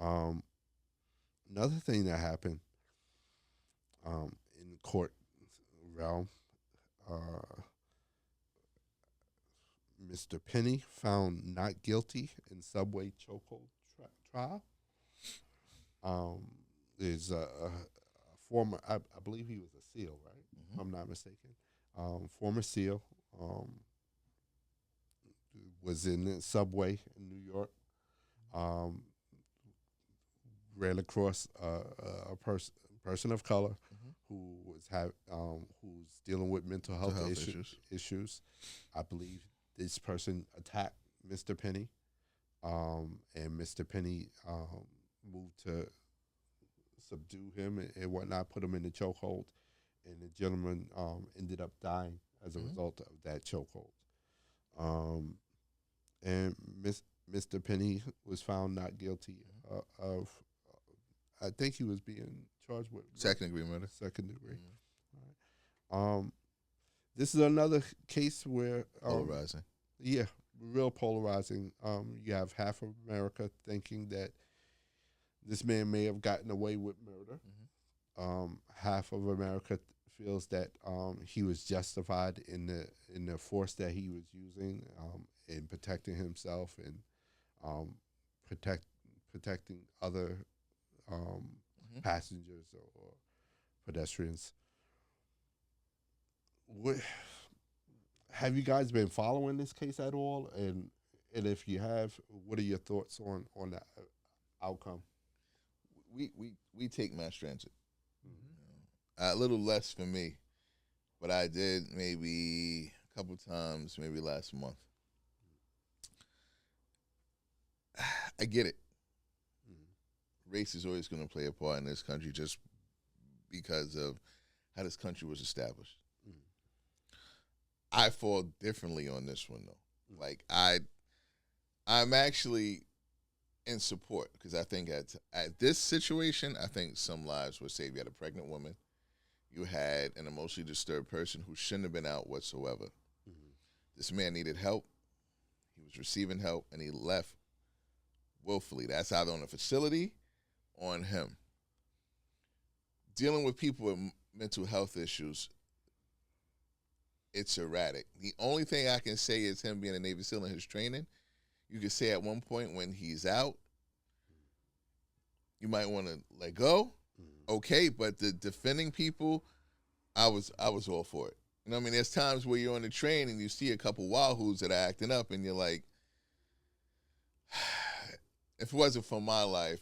Um, Another thing that happened in the court realm, uh, Mr. Penny found not guilty in subway chokehold trial. Um, is a former, I believe he was a SEAL, right? If Hmm. I'm not mistaken. Former SEAL um, was in the subway in New York. Um, Ran across person of color Hmm. who's dealing with mental To health health issues. issues. I believe this person attacked Mr. Penny, and Mr. Penny moved to subdue him and whatnot, put him in the chokehold, and the gentleman ended up dying as a Hmm. result of that chokehold. Um, and Mr. Penny was found not guilty Hmm. of. I think he was being charged with Second degree murder. second degree. Hmm. Um, this is another case where, Polarizing. yeah, real polarizing. You have half of America thinking that this man may have gotten away with murder. Hmm. Half of America feels that he was justified in the force that he was using in protecting himself and um, protect protecting other um, Hmm. passengers or pedestrians. What, have you guys been following this case at all? And if you have, what are your thoughts on that outcome? We take mass transit. A little less for me, but I did maybe a couple times, maybe last month. I get it. Mm-hmm. Race is always going to play a part in this country just because of how this country was established. I fall differently on this one though. Like I'm actually in support because I think at this situation, I think some lives were saved. You had a pregnant woman. You had an emotionally disturbed person who shouldn't have been out whatsoever. Mm-hmm. This man needed help. He was receiving help, and he left willfully. That's either on the facility or on him. Dealing with people with mental health issues, it's erratic. The only thing I can say is him being a Navy SEAL in his training. You could say at one point when he's out, you might want to let go. Mm-hmm. Okay, but the defending people, I was all for it. You know what I mean? There's times where you're on the train and you see a couple wahoos that are acting up, and you're like, if it wasn't for my life,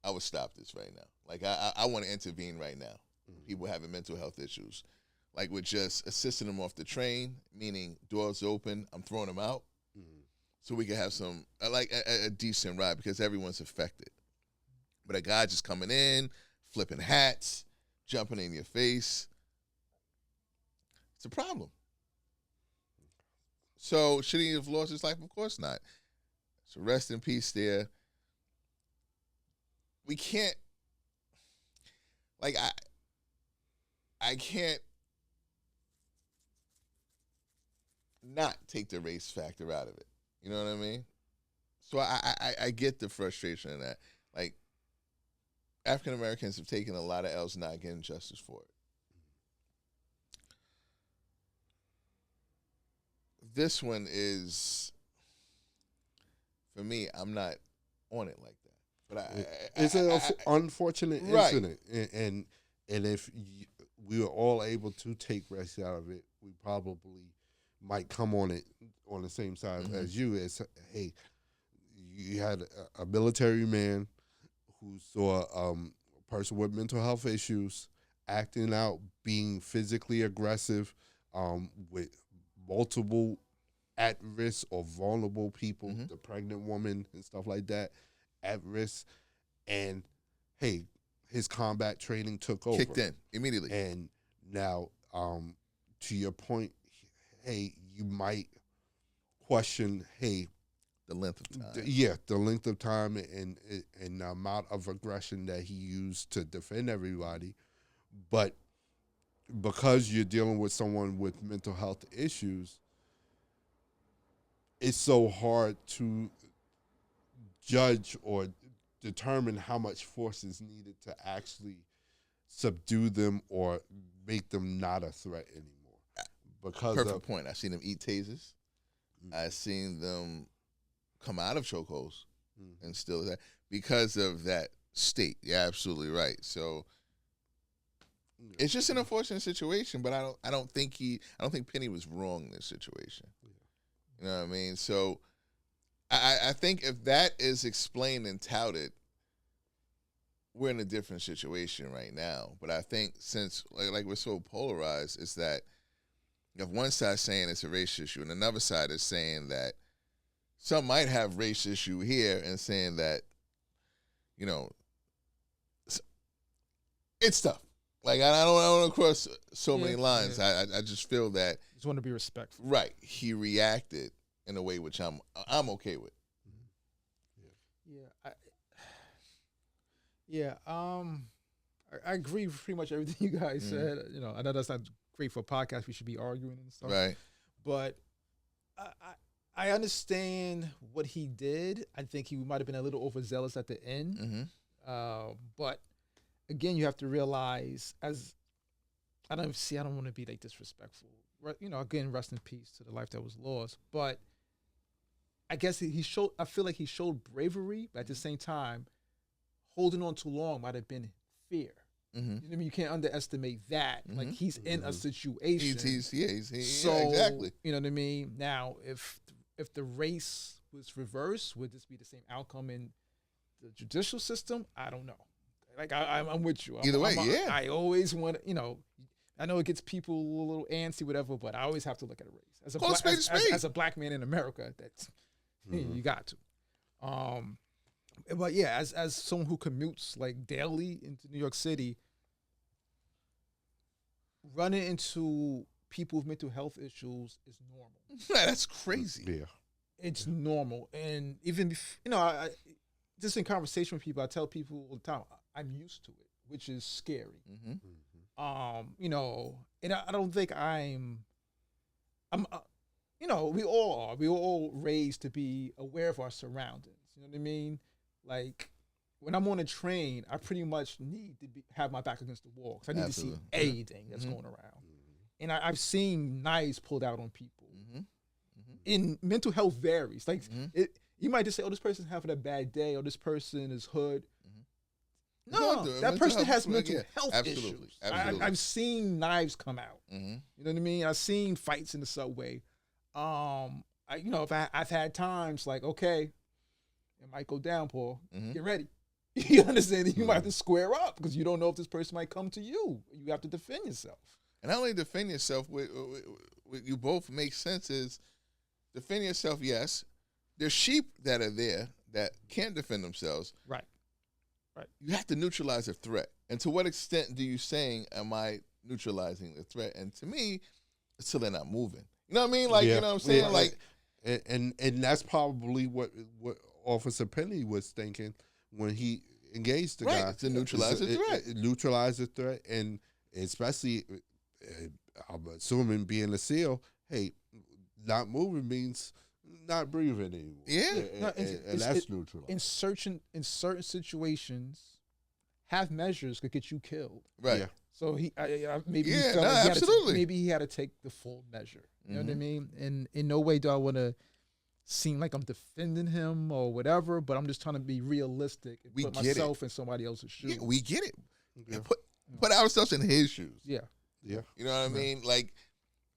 I would stop this right now. Like I want to intervene right now. Mm-hmm. People having mental health issues, like with just assisting them off the train, meaning doors open, I'm throwing them out, Mm-hmm. so we can have some like a decent ride because everyone's affected. But a guy just coming in, flipping hats, jumping in your face, it's a problem. So should he have lost his life? Of course not. So rest in peace there. We can't like I can't not take the race factor out of it. You know what I mean? So I get the frustration in that. Like African Americans have taken a lot of L's not getting justice for it. This one is for me. I'm not on it like that. But It's an unfortunate right. incident, and if we were all able to take risks out of it, we probably might come on it on the same side Mm-hmm. as you. As hey, you had a military man who saw a person with mental health issues acting out, being physically aggressive, with multiple at risk or vulnerable people, Mm-hmm. the pregnant woman and stuff like that, at risk. And hey, his combat training took Kicked over. in immediately. And now, to your point, hey, you might question, hey, The length of time. yeah, the length of time and the amount of aggression that he used to defend everybody. But because you're dealing with someone with mental health issues, it's so hard to judge or determine how much force is needed to actually subdue them or make them not a threat anymore. Because Perfect of point. I seen them eat tasers. I seen them come out of chokeholds and still that because of that state. You're absolutely right. So it's just an unfortunate situation, but I don't think Penny was wrong in this situation. You know what I mean? So I think if that is explained and touted, we're in a different situation right now. But I think since like we're so polarized, is that you have one side saying it's a race issue, and another side is saying that some might have race issue here, and saying that, you know, it's tough. Like I don't want to cross so many lines. Yeah. I just feel that Just want to be respectful. right. He reacted in a way which I'm okay with. I agree with pretty much everything you guys said. You know, I know that's not great for a podcast. We should be arguing and stuff. Right. But I understand what he did. I think he might have been a little overzealous at the end. But again, you have to realize, as I don't want to be like disrespectful. You know, again, rest in peace to the life that was lost. But I guess he showed. I feel like he showed bravery, but at the same time, holding on too long might have been fear. You know what I mean? You can't underestimate that. Like, he's in a situation. So exactly. You know what I mean? Now, if the race was reversed, would this be the same outcome in the judicial system? I don't know. Like, I'm with you. Either way, yeah. I always want to, you know, I know it gets people a little antsy, whatever, but I always have to look at a race. As a black man in America, that's you got to. But yeah, as someone who commutes like daily into New York City, running into people with mental health issues is normal. That's crazy. Yeah, it's normal, and even you know, I just in conversation with people, I tell people all the time, I'm used to it, which is scary. You know, and I don't think I'm. You know, we all are. We were all raised to be aware of our surroundings. You know what I mean? Like, when I'm on a train, I pretty much need to have my back against the wall because I need to see anything that's going around. And I've seen knives pulled out on people. And mental health varies. Like, you might just say, "Oh, this person's having a bad day," or "This person is hood." No, that person has mental health issues. I've seen knives come out. You know what I mean? I've seen fights in the subway. You know, I've had times like, okay, it might go down, Paul. Get ready. You understand? You might have to square up because you don't know if this person might come to you. You have to defend yourself. And not only defend yourself, what you both make sense is defend yourself, yes. There's sheep that are there that can't defend themselves. Right. You have to neutralize a threat. And to what extent do you saying, am I neutralizing the threat? And to me, it's till they're not moving. You know what I mean? Like, you know what I'm saying? Yeah. Like, and that's probably what Officer Penny was thinking when he engaged the guy to neutralize the threat. Neutralize the threat, and especially, I'm assuming being a SEAL, hey, not moving means not breathing anymore. Yeah, and that's neutral. In certain situations, half measures could get you killed. Right. Yeah. So maybe absolutely. Maybe he had to take the full measure. You know what I mean? And in no way do I want to seem like I'm defending him or whatever, but I'm just trying to be realistic and put myself in somebody else's shoes. Yeah, we get it. Yeah. Put ourselves in his shoes. Yeah. You know what I mean? Like,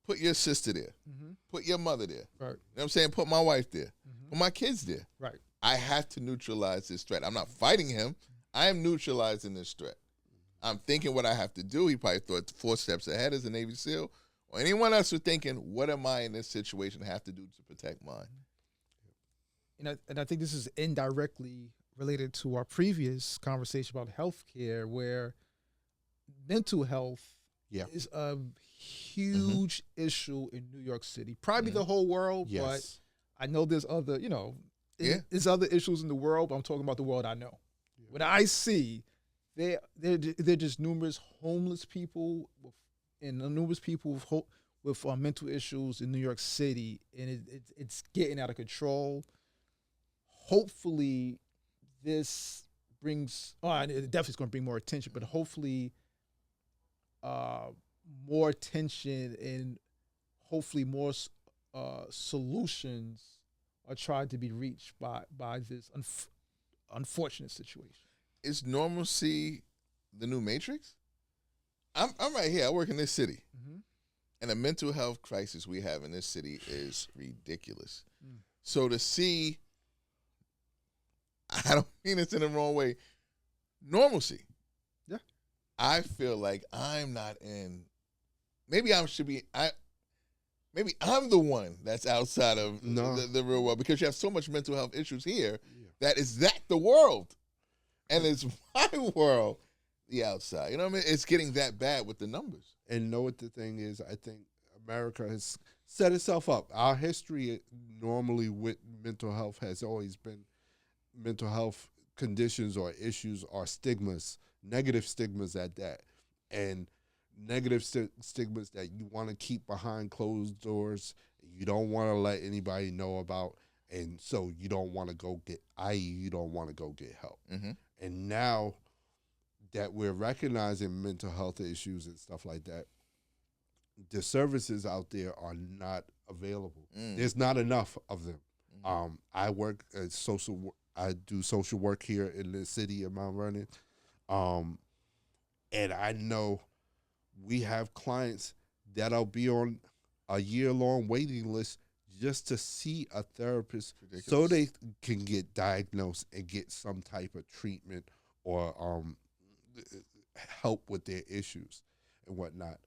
put your sister there. Put your mother there. Right. You know what I'm saying? Put my wife there. Put my kids there. Right. I have to neutralize this threat. I'm not fighting him. I am neutralizing this threat. I'm thinking what I have to do. He probably thought 4 steps ahead as a Navy SEAL. Or anyone else who's thinking, what am I in this situation have to do to protect mine? And I think this is indirectly related to our previous conversation about healthcare, where mental health is a huge issue in New York City. Probably the whole world, but I know there's other, you know, there's other issues in the world, but I'm talking about the world I know. Yeah. When I see there just numerous homeless people and numerous people with mental issues in New York City, and it's getting out of control. Hopefully, this brings, and it definitely is going to bring more attention, but hopefully more attention and hopefully more solutions are tried to be reached by this unfortunate situation. Is normalcy the new matrix? I'm right here. I work in this city. Mm-hmm. And the mental health crisis we have in this city is ridiculous. Mm. So to see, I don't mean this in the wrong way, normalcy. Yeah. I feel like I'm not in. Maybe I should be. Maybe I'm the one that's outside of the real world, because you have so much mental health issues here. That is that the world, and it's my world, the outside. You know what I mean? It's getting that bad with the numbers. And know what the thing is? I think America has set itself up. Our history normally with mental health has always been mental health conditions or issues or stigmas, negative stigmas at that, and negative stigmas that you want to keep behind closed doors. You don't want to let anybody know about, and so you don't want to go get, i.e., you don't want to go get help. Mm-hmm. And now that we're recognizing mental health issues and stuff like that, the services out there are not available. There's not enough of them. I work at I do social work here in the city of Mount Vernon, and I know we have clients that'll be on a year-long waiting list just to see a therapist so they can get diagnosed and get some type of treatment or help with their issues and whatnot.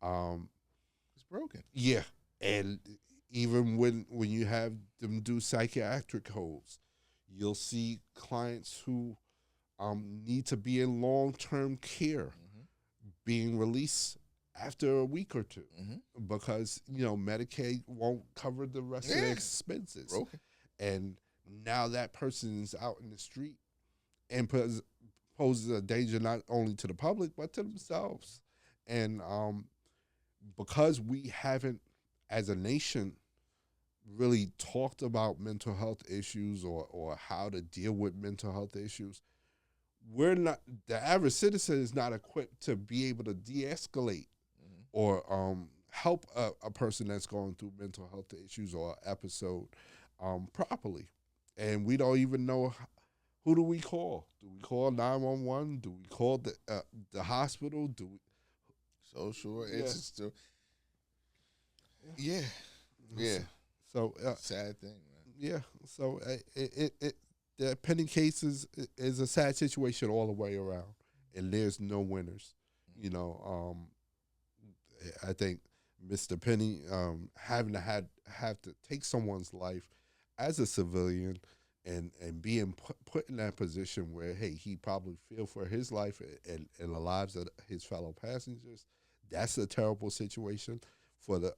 It's broken. Yeah, and even when you have them do psychiatric holds, you'll see clients who need to be in long-term care being released after a week or two because Medicaid won't cover the rest of the expenses. Broken. And now that person is out in the street and poses a danger not only to the public but to themselves. And because we haven't, as a nation, really talked about mental health issues or how to deal with mental health issues, the average citizen is not equipped to be able to de-escalate or help a person that's going through mental health issues or episode properly. And we don't even know, who do we call? Do we call 911? Do we call the hospital? Do we? Social, it's just yeah. So sad thing, man. Yeah. So the pending cases is a sad situation all the way around, and there's no winners. I think Mr. Penny having to have to take someone's life as a civilian and being put in that position where, hey, he probably feared for his life and the lives of his fellow passengers. That's a terrible situation for the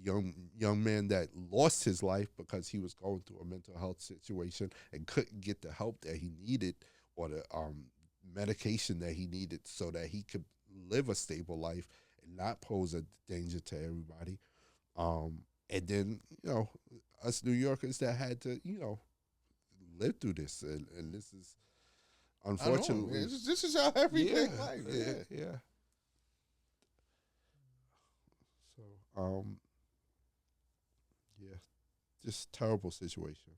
young man that lost his life because he was going through a mental health situation and couldn't get the help that he needed or the medication that he needed so that he could live a stable life and not pose a danger to everybody. And then, us New Yorkers that had to, live through this. And this is, unfortunately. This is how everyday life is. Yeah. So, yeah, just terrible situation.